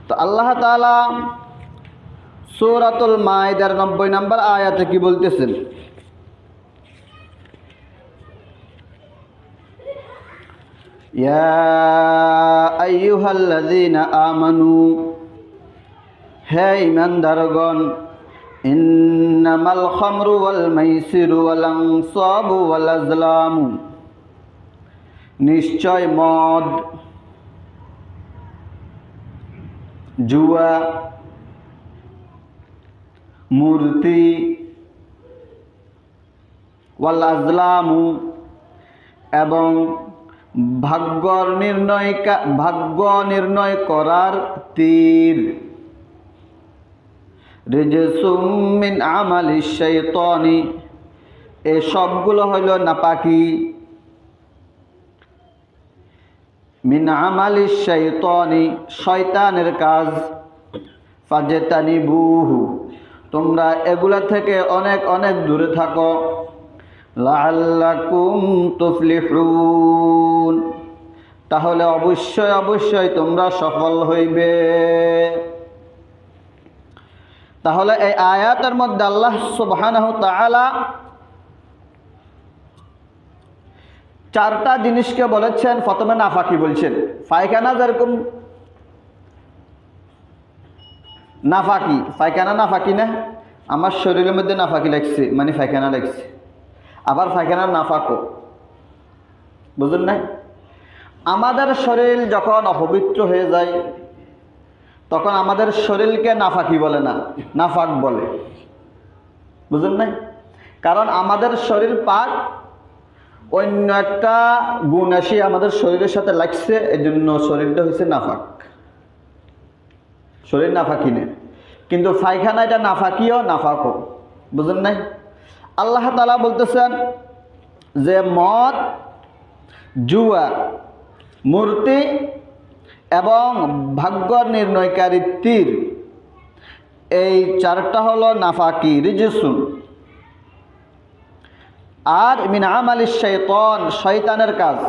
তো আল্লাহ তাআলা সূরাতুল মাইদার 90 নম্বর আয়াতে কি বলতেছেন? ইয়া আইয়ুহাল্লাযীনা আমানু, হে ঈমানদারগণ, ইন্নামাল খামরু ওয়াল মাইসিরু ওয়াল আনসাবু ওয়াল আজলামু, নিশ্চয় মদ, জুয়া, মূর্তি, ওয়াল আজলামু, এবং ভাগ্য নির্ণয় করার তীর, রিজসুম মিন আমালিশ শাইতানি, এই সবগুলো হইল নাপাকি, মিন আমালিশ শাইতানি, শয়তানের কাজ, ফাজতানিবুহু, তোমরা এগুলা থেকে অনেক অনেক দূরে থাকো, লাআল্লাকুম তুফলিহুন, তাহলে অবশ্যই অবশ্যই তোমরা সফল হইবে। তাহলে এই আয়াতের মধ্যে আল্লাহ সুবহানাহু তাআলা চারটা জিনিসকে বলেছেন। প্রথমে নাফাকি বলছেন, পায়খানা যেরকম নাফাকি, পায়খানা নাফাকি না, আমার শরীরের মধ্যে নাফাকি লাগছে মানে পায়খানা লাগছে, আবার পায়খানার নাফাকও, বুঝলেন না? আমাদের শরীর যখন অপবিত্র হয়ে যায় তখন আমাদের শরীরকে নাফাকি বলে না, নাফাক বলে, বুঝলেন না? কারণ আমাদের শরীর পাক, অন্য একটা গুণ আসি আমাদের শরীরের সাথে লাগছে, এই জন্য শরীরটা হচ্ছে নাফাক, শরীর নাফাকি নেই। কিন্তু পায়খানা এটা নাফাকিও নাফাকও, বুঝলেন নাই? আল্লাহ তাআলা বলতেছেন যে মদ, জুয়া, মূর্তি এবং ভাগ্য নির্ণয়কারী তীর, এই চারটা হলো নাফাকি, রিজসুন। আর মিন আমালিশ শাইতান, শয়তানের কাজ,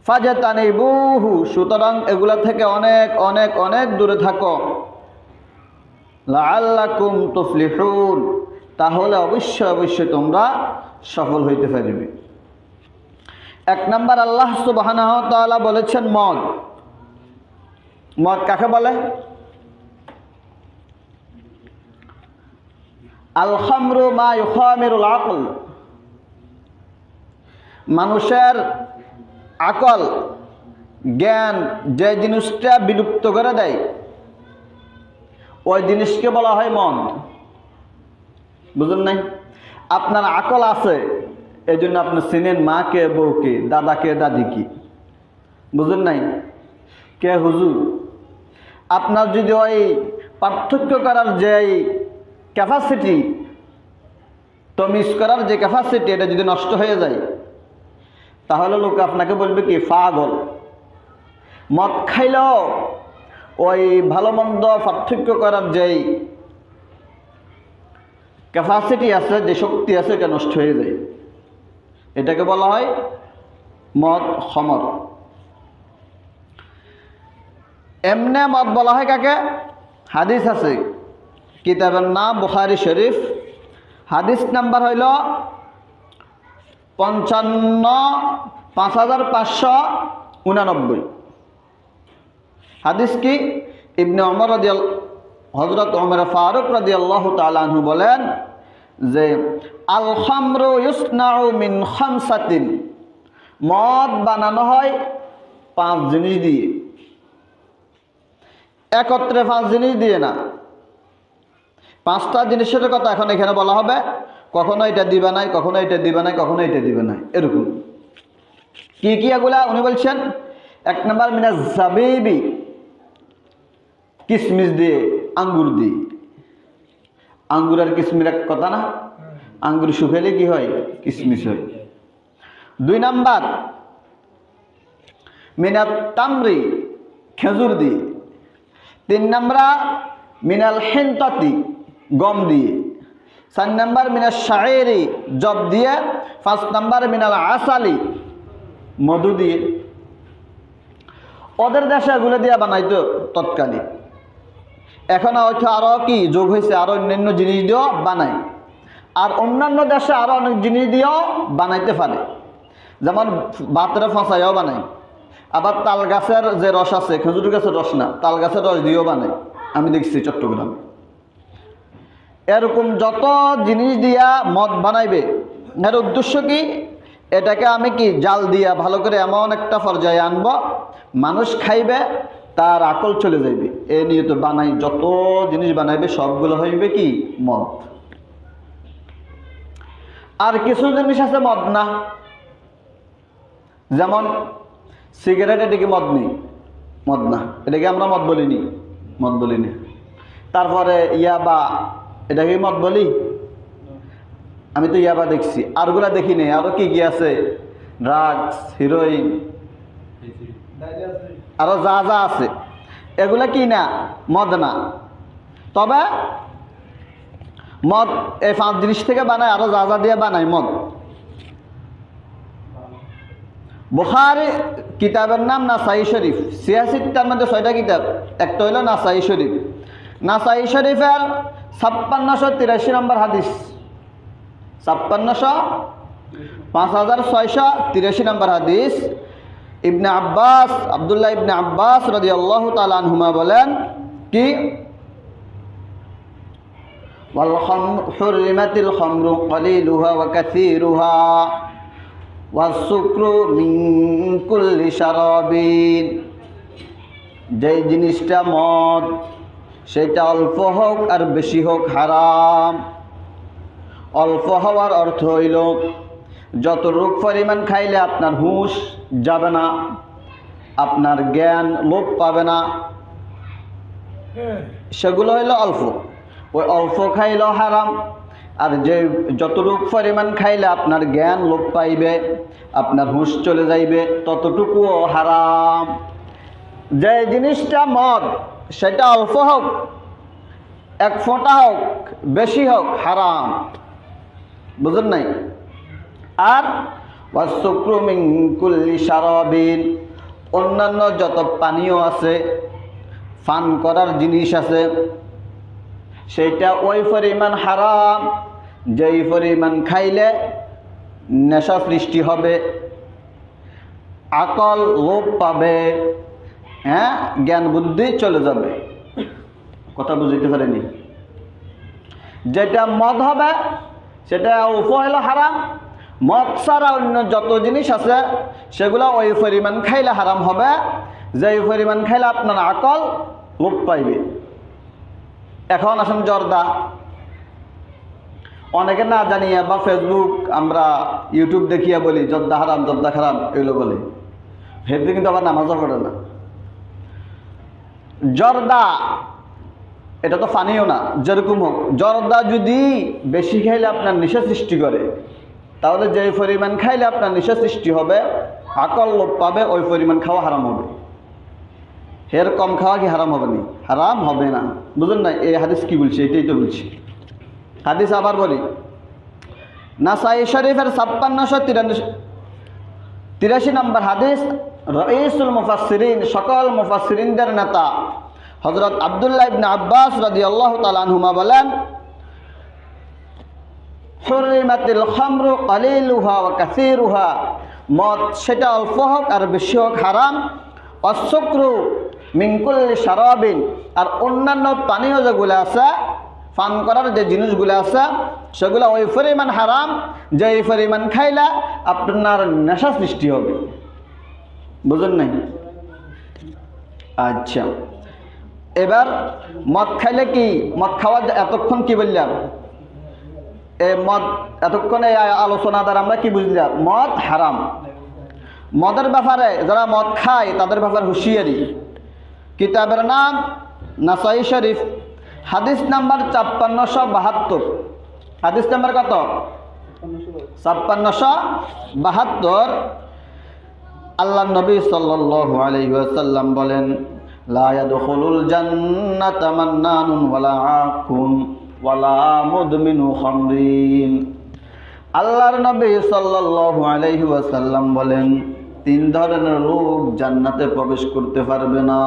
ফাজতানিবুহু, সুতরাং এগুলা থেকে অনেক অনেক অনেক দূরে থাকো, লাআল্লাকুম তুফলিহুন, তাহলে অবশ্যই অবশ্যই তোমরা সফল হইতে পারবে। এক নাম্বার আল্লাহ সুবহানাহু ওয়া তাআলা বলেছেন মদ। মদ কাকে বলে? আল খামরু মা ইউখামিরুল আকল, মানুষের আকল, জ্ঞান যে জিনিসটা বিলুপ্ত করে দেয় ওই জিনিসকে বলা হয় মদ, বুঝলেন নাই? আপনার আকল আছে, এই জন্য আপনি চিনেন মাকে বউকে, দাদাকে দাদিকে, বুঝলেন নাই? কে হুজুর। আপনার যদি ওই পার্থক্য করার যে ক্যাপাসিটি, তমিজ করার যে ক্যাপাসিটি, এটা যদি নষ্ট হয়ে যায় তাহলে লোক আপনাকে বলবে কি পাগল। মদ খাইলেও ওই ভালো মন্দ পার্থক্য করার যেই ক্যাপাসিটি আছে, যে শক্তি আছে, এটা নষ্ট হয়ে যায়, এটাকে বলা হয় মদ, খমর। এমনে মদ বলা হয় কাকে? হাদিস আছে, কিতাবের নাম বুখারী শরীফ, হাদিস নাম্বার হইল 55,589। হাদিস কি? ইবনে ওমর হযরত ওমর ফারুক রাদিয়াল্লাহু তাআলা আনহু বলেন যে আল খামরু ইউসনাউ মিন খামসাতিন, মদ বানানো হয় 5 জিনিস দিয়ে, একত্রে 5 জিনিস দিয়ে না, 5টা জিনিসের কথা এখন এখানে বলা হবে। কখনো এটা দিবে নাই, কখনো এটা দিবে নাই, কখনো এটা দিবে নাই, এরকম। কি কি এগুলা? উনি বলছেন 1 নাম্বার মিনাজ জাবিবি, কিশমিশ দিয়ে, আঙ্গুর দিয়ে। আঙ্গুর আর কিশমিশ এক কথা না? আঙ্গুর শুকাইলে কি হয়? কিশমিশ হয়। 2 নাম্বার মিনাত তামরি, খেজুর দিয়ে। 3 নাম্বার মিনাল হিনতাতি, গম দিয়ে। 4 নাম্বার মিনাল শাইরি, জব দিয়ে। 5 নাম্বার মিনাল আসালি, মধু দিয়ে। ওদের দেশে এগুলো দিয়ে বানাইতো তৎকালীন। এখন হয়তো আরও কি যোগ হয়েছে, আরও অন্যান্য জিনিস দিয়েও বানায়। আর অন্যান্য দেশে আরও অনেক জিনিস দিয়েও বানাইতে পারে, যেমন ভাতের ফাঁসাইও বানায়। আবার তাল গাছের যে রস আছে, খেজুর গাছের রস না, তাল গাছের রস দিয়েও বানায়, আমি দেখছি চট্টগ্রামে। এরকম যত জিনিস দিয়া মদ বানাইবে, এর উদ্দেশ্য কি, এটাকে আমি কি জাল দিয়া ভালো করে এমন একটা পর্যায়ে আনবো, মানুষ খাইবে তার আকল চলে যাইবে। এ নিয়ে তো বানাই, যত জিনিস বানাইবে সবগুলো হইবে কি মদ। আর কিছু জিনিস আছে মদ না, যেমন সিগারেট, এটাকে মদ নেই, মদ না, এটাকে আমরা মদ বলিনি, মদ বলিনি। তারপরে ইয়াবা, এটাকে মদ বলি? আমি তো ইয়াবা দেখছি, আরগুলা দেখি নেই। আরো কি কি আছে, ড্রাগস, হিরোইন, আরো যা যা আছে, এগুলা কি না, মদ না। তবে মদ এই 5 জিনিস থেকে বানায়, আরো যা যা দিয়ে বানায় মদ। বুখারী কিতাবের নাম নাসাই শরীফ, 86টার মধ্যে 6টা কিতাব, একটা হইল নাসাই শরীফ। নাসাই শরীফের 5683 নম্বর হাদিস, 5683 নম্বর হাদিস। ইবনে আব্বাস, আব্দুল্লাহ ইবনে আব্বাস রাদিয়াল্লাহু তাআলা আনহুমা বলেন কি, ওয়াল হুররিমাতিল খামরু কালিলুহা ওয়া কাসীরুহা ওয়াস সুকরু মিন কুল্লি শারাবিন। যেই জিনিসটা মদ, সেটা অল্প হোক আর বেশি হোক হারাম। অল্প হওয়ার অর্থ হইল যতটুক পরিমাণ খাইলে আপনার হুঁশ যাবে না, আপনার জ্ঞান লোপ পাবে না, সেগুলো হইল অল্প। ওই অল্প খাইলেও হারাম। আর যে যতটুক পরিমাণ খাইলে আপনার জ্ঞান লোপ পাইবে, আপনার হুঁশ চলে যাইবে, ততটুকুও হারাম। যে জিনিসটা মদ, সেটা অল্প হোক, 1 ফোঁটা হোক, বেশি হোক, হারাম। বুঝলেন নাই? আর ওয়াসুকরু মিন কুল্লি শারাবিন, অন্যান্য যত পানীয় আছে, পান করার জিনিস আছে, সেইটা ওই পরিমাণ হারাম যেই পরিমাণ খাইলে নেশা সৃষ্টি হবে, আকল লোপ পাবে, হ্যাঁ, জ্ঞান বুদ্ধি চলে যাবে। কথা বুঝতে পারেনি? যেটা মদ হবে সেটা অল্প হইল হারাম। মদ ছাড়া অন্য যত জিনিস আছে সেগুলো ওই পরিমাণ খাইলে হারাম হবে যেই পরিমাণ খাইলে আপনার আকল লোপ পাইবে। এখন আসেন জর্দা, অনেকে না জানিয়া বা ফেসবুক, আমরা ইউটিউব দেখিয়া বলি জর্দা হারাম, জর্দা খারাপ, এগুলো বলি। হেঁটে কিন্তু আবার নামাজও পড়ে না। জর্দা এটা তো পানিও না, যেরকম হোক, জর্দা যদি বেশি খাইলে আপনার নেশা সৃষ্টি করে, তাহলে যেই পরিমাণ খাইলে আপনার নেশা সৃষ্টি হবে, আকল লোপ পাবে, ওই পরিমাণ খাওয়া হারাম হবে। এর কম খাওয়া কি হারাম হবে না? হারাম হবে না। বুঝলেন না? এই হাদিস কি বলছে? এটাই তো বলছি। হাদিস আবার বলি, নাসাই শরীফের 5683 নম্বর হাদিস। রাইসুল মুফাসসিরিন, সকল মুফাসসিরিনদের নেতা হযরত আব্দুল্লাহ ইবনে আব্বাস রাদিয়াল্লাহু তাআলা আনহুমা বলেন, হুররিমাতিল খামরু কালিলুহা ওয়া কাসীরুহা, মদ সেটা অল্প হোক আর বেশি হোক হারাম। ওয়াসসুকরু মিন কুল্লি শারাবিন, আর অন্যান্য পানীয় যেগুলো আছে, পান করার যে জিনিসগুলো আছে, সেগুলো ওই পরিমাণ হারাম যে এই পরিমাণ খাইলে আপনার নেশা সৃষ্টি হবে। বুঝলেন নাই? আচ্ছা, এবার মদ খাইলে কি, মদ খাওয়া এতক্ষণ কি বললাম, মদ এতক্ষণে আলোচনা দ্বারা আমরা কি বুঝলাম? মদ হারাম। মদের ব্যাপারে যারা মদ খায় তাদের ব্যাপারে হুঁশিয়ারি। কিতাবের নাম নাসাই শরীফ, হাদিস নাম্বার 5672। হাদিস নাম্বার কত? 5672। আল্লাহ নবী সাল্লাল্লাহু আলাইহি ওয়াসাল্লাম বলেন, লা ইয়াদখুলুল জান্নাতা মান্নানুন ওয়ালা আকুন ওয়ালা মুদমিনু খামরিন। আল্লাহর নবী সাল্লাল্লাহু আলাইহি ওয়াসাল্লাম বলেন, তিন ধরনের লোক জান্নাতে প্রবেশ করতে পারবে না।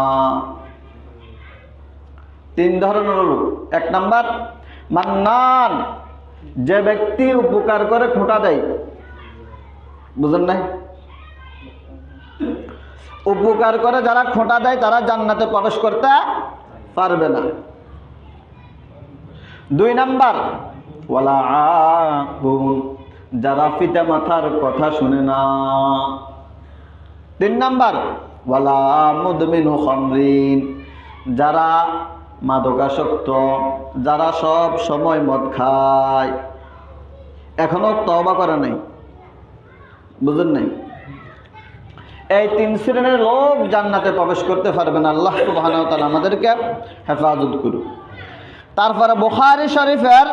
তিন ধরনের লোক। এক নাম্বার মান্নান, যে ব্যক্তি উপকার করে খোঁটা দেয়। বুঝেন নাই? উপকার করে যারা খোঁটা দেয় তারা জান্নাতে প্রবেশ করতে পারবে না। দুই নাম্বার ওয়ালা আকুন, যারা পিতা মাতার কথা শুনে না। তিন নাম্বার ওয়ালা মুদমিনু খামরিন, যারা মাদকাসক্ত, যারা সব সময় মদ খায়, এখনো তওবা করে নাই। বুঝেন নাই? এই তিন শ্রেণীর লোক জান্নাতে প্রবেশ করতে পারবে না। আল্লাহ সুবহানাহু ওয়া তাআলা আমাদেরকে হেফাজত করুন। তারপরে বুখারী শরীফের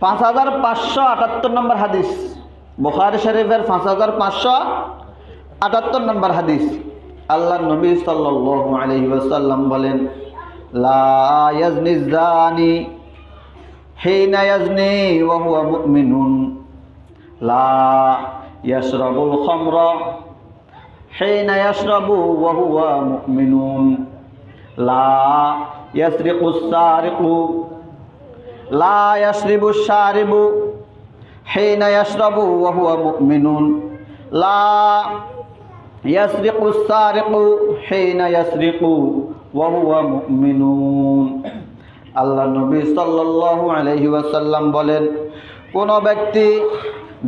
5578 নম্বর হাদিস, বুখারী শরীফের 5578 নম্বর হাদিস, আল্লাহর নবী সাল্লাল্লাহু আলাইহি ওয়াসাল্লাম বলেন, লা ইয়াজনি যানি হিনা ইয়াজনি ওয়া হুয়া মুমিনুন, লা ইয়াশরাবুল খামরা হিনা ইয়াশরাবু ওয়া হুয়া মুমিনুন, লা ইয়াসরিকুস সারিকু লা ইয়াশরিবুশ শারিবু হিনা ইয়াশরাবু ওয়া হুয়া মুমিনুন, লা ইয়াসরিকুস সারিকু হিনা ইয়াসরিকু ওয়া হুয়া মুমিনুন। আল্লাহ নবী সাল্লাল্লাহু আলাইহি ওয়াসাল্লাম বলেন, কোন ব্যক্তি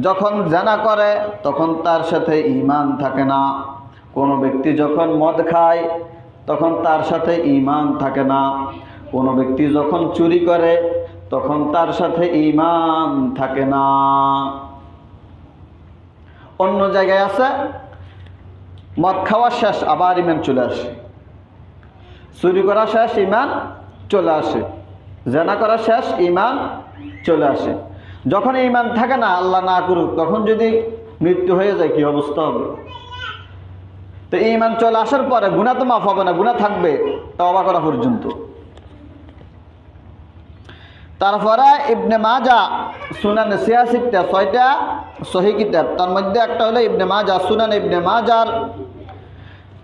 যখন জিনা করে তখন তার সাথে ঈমান থাকে না। কোন ব্যক্তি যখন মদ খায় তখন তার সাথে ঈমান থাকে না। কোন ব্যক্তি যখন চুরি করে তখন তার সাথে ঈমান থাকে না। অন্য জায়গায় আছে মদ খাওয়া শেষ আবার ঈমান চলে আসে, চুরি করা শেষ ঈমান চলে আসে, জিনা করা শেষ ঈমান চলে আসে। যখন ঈমান থাকে না, আল্লাহ না করুক, তখন যদি মৃত্যু হয়ে যায় কি অবস্থা হবে? তো ঈমান চলে আসার পরে গুনাহ তো মাফ হবে না, গুনাহ থাকবে তওবা করা পর্যন্ত। তারপরে ইবনে মাজা সুনান 86টা, 6টা সহিহ কিতাব, তার মধ্যে একটা হলো ইবনে মাজা, সুনান ইবনে মাজার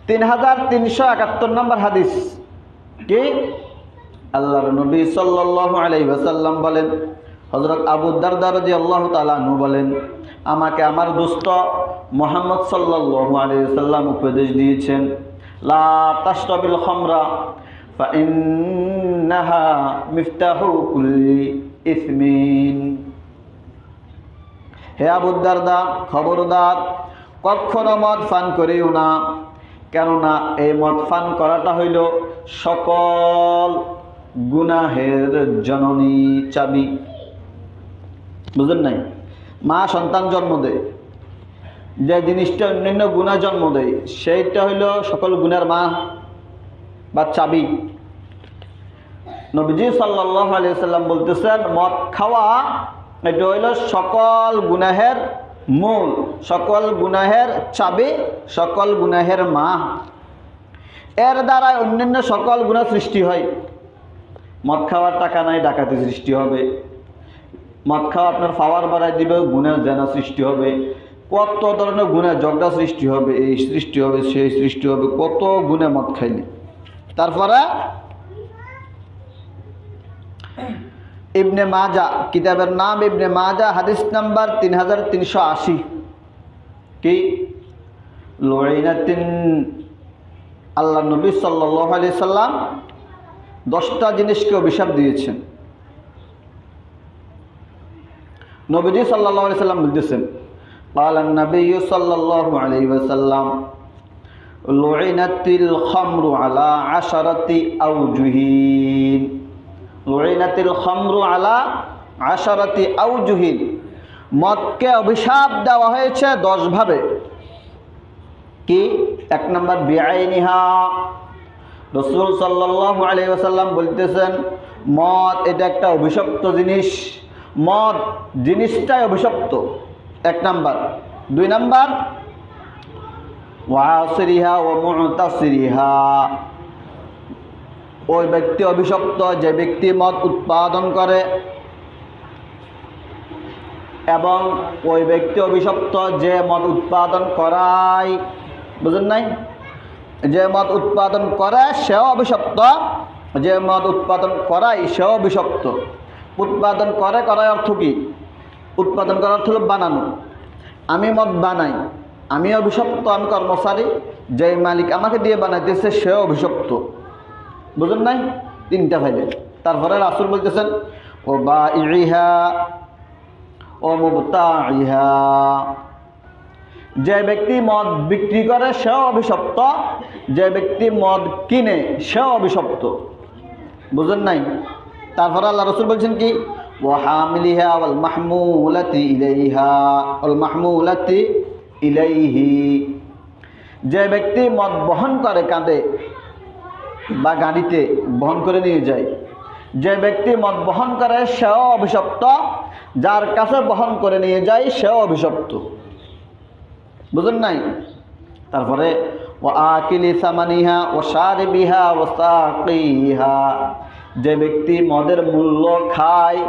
3371 নম্বর হাদিস। কি? আল্লাহর নবী সাল্লাল্লাহু আলাইহি ওয়াসাল্লাম বলেন, হযরত আবু দারদা রাদিয়াল্লাহু তাআলা আনহু বলেন, আমাকে আমার দোস্ত মুহাম্মদ সাল্লাল্লাহু আলাইহি ওয়াসাল্লাম উপদেশ দিয়েছেন, লা তাশরাবিল খামরা ফা ইন্নাহা মিফতাহু কুল্লি ইসমিন। হে আবু দারদা, খবরদার কখনো মদ পান করিও না, কেননা এই মদ পান করাটা হইল সকল গুনাহের জননী চাবি। বুঝলেন নাই? মা সন্তান জন্ম দেয়, যে জিনিসটা অন্যান্য গুনাহ জন্ম দেয় সেইটা হইল সকল গুনার মা বা চাবি। নবীজি সাল্লাল্লাহু আলাইহি ওয়াসাল্লাম বলতেছেন, মদ খাওয়া এটা হইল সকল গুনাহের মূল, সকল গুনাহের চাবি, সকল গুনাহের মা। এর দ্বারা অন্যান্য সকল গুনাহ সৃষ্টি হয়। মদ খাওয়ার টাকা নাই, ডাকাতি সৃষ্টি হবে। মদ খাওয়া আপনার পাওয়ার বাড়াই দিবে, গুনাহ জানা সৃষ্টি হবে। কত ধরনের গুনাহ, ঝগড়া সৃষ্টি হবে, এই সৃষ্টি হবে, সেই সৃষ্টি হবে, কত গুনাহ মদ খাইলে। তারপরে ইবনে মাজা, কিতাবের নাম ইবনে মাজা, হাদিস নাম্বার 3380। কি? লুইনাতিন, আল্লাহ নবী সাল্লাল্লাহু আলাইহি সাল্লাম 10টা জিনিসকে অভিশাপ দিয়েছেন। নবীজি সাল্লাল্লাহু আলাইহি সাল্লাম বলতেছেন, ক্বালান নবী সাল্লাল্লাহু আলাইহি ওয়াসাল্লাম, লুইনাতিল খামরু আলা 10 আওজুহিন। লুইনাতিল খামরু আলা 10 আওজুহিন, মদকে অভিশাপ দেওয়া হয়েছে 10 ভাবে। কি? 1 নম্বর বিআইনিহা, রাসূল সাল্লাল্লাহু আলাইহি ওয়াসাল্লাম বলতেছেন, মদ এটা একটা অভিশপ্ত জিনিস, মদ জিনিসটাই অভিশপ্ত, 1 নাম্বার। 2 নাম্বার ওয়াসিরিহা ওয়া মুতাসিরিহা, ওই ব্যক্তি অভিশপ্ত যে ব্যক্তি মদ উৎপাদন করে এবং ওই ব্যক্তি অভিশপ্ত যে মদ উৎপাদন করায়, বুঝেন নাই? যে মদ উৎপাদন করে সেও অভিশপ্ত, যে মদ উৎপাদন করায় সেও অভিশপ্ত। উৎপাদন করার অর্থ কি? উৎপাদন করার অর্থ হলো বানানো। আমি মদ বানাই, আমি অভিশপ্ত, আমি কর্মচারী, যে মালিক আমাকে দিয়ে বানাইতেছে সেও অভিশপ্ত। বুঝেন নাই? তিনটা ফাইলে। তারপরে রাসূল বলতেছেন ও বা ইহা ও মুবতাইহা, যে ব্যক্তি মদ বিক্রি করে সেও অভিশপ্ত, যে ব্যক্তি মদ কিনে সেও অভিশপ্ত। বুঝেন নাই? তারপরে আল্লাহ রাসূল বলছেন কি ওয়া হামিলিহা ওয়াল মাহমুলাতি ইলাইহা ওয়াল মাহমুলাতি ইলাইহি, যে ব্যক্তি মদ বহন করে কাঁধে বা গাড়িতে বহন করে নিয়ে যায়, যে ব্যক্তি মদ বহন করে সেও অভিশপ্ত, যার কাছে বহন করে নিয়ে যায় সেও অভিশপ্ত। বুঝেন নাই? তারপরে ওয়া আকিলি সামানিহা ওয়া শারিবিহা ওয়া সাকিহা, যে ব্যক্তি মদের মূল্য খায়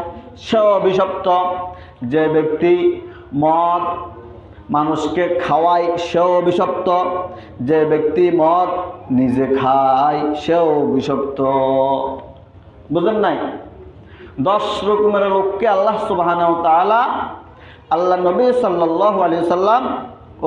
সেও অভিশপ্ত, যে ব্যক্তি মদ মানুষকে খাওয়ায় সেও অভিশপ্ত, যে ব্যক্তি মদ নিজে খায় সেও অভিশপ্ত। বুঝেন নাই? 10 রকমের লোককে আল্লাহ সুবহানাহু ওয়া তাআলা, আল্লাহ নবী সাল্লাল্লাহু আলাইহি সাল্লাম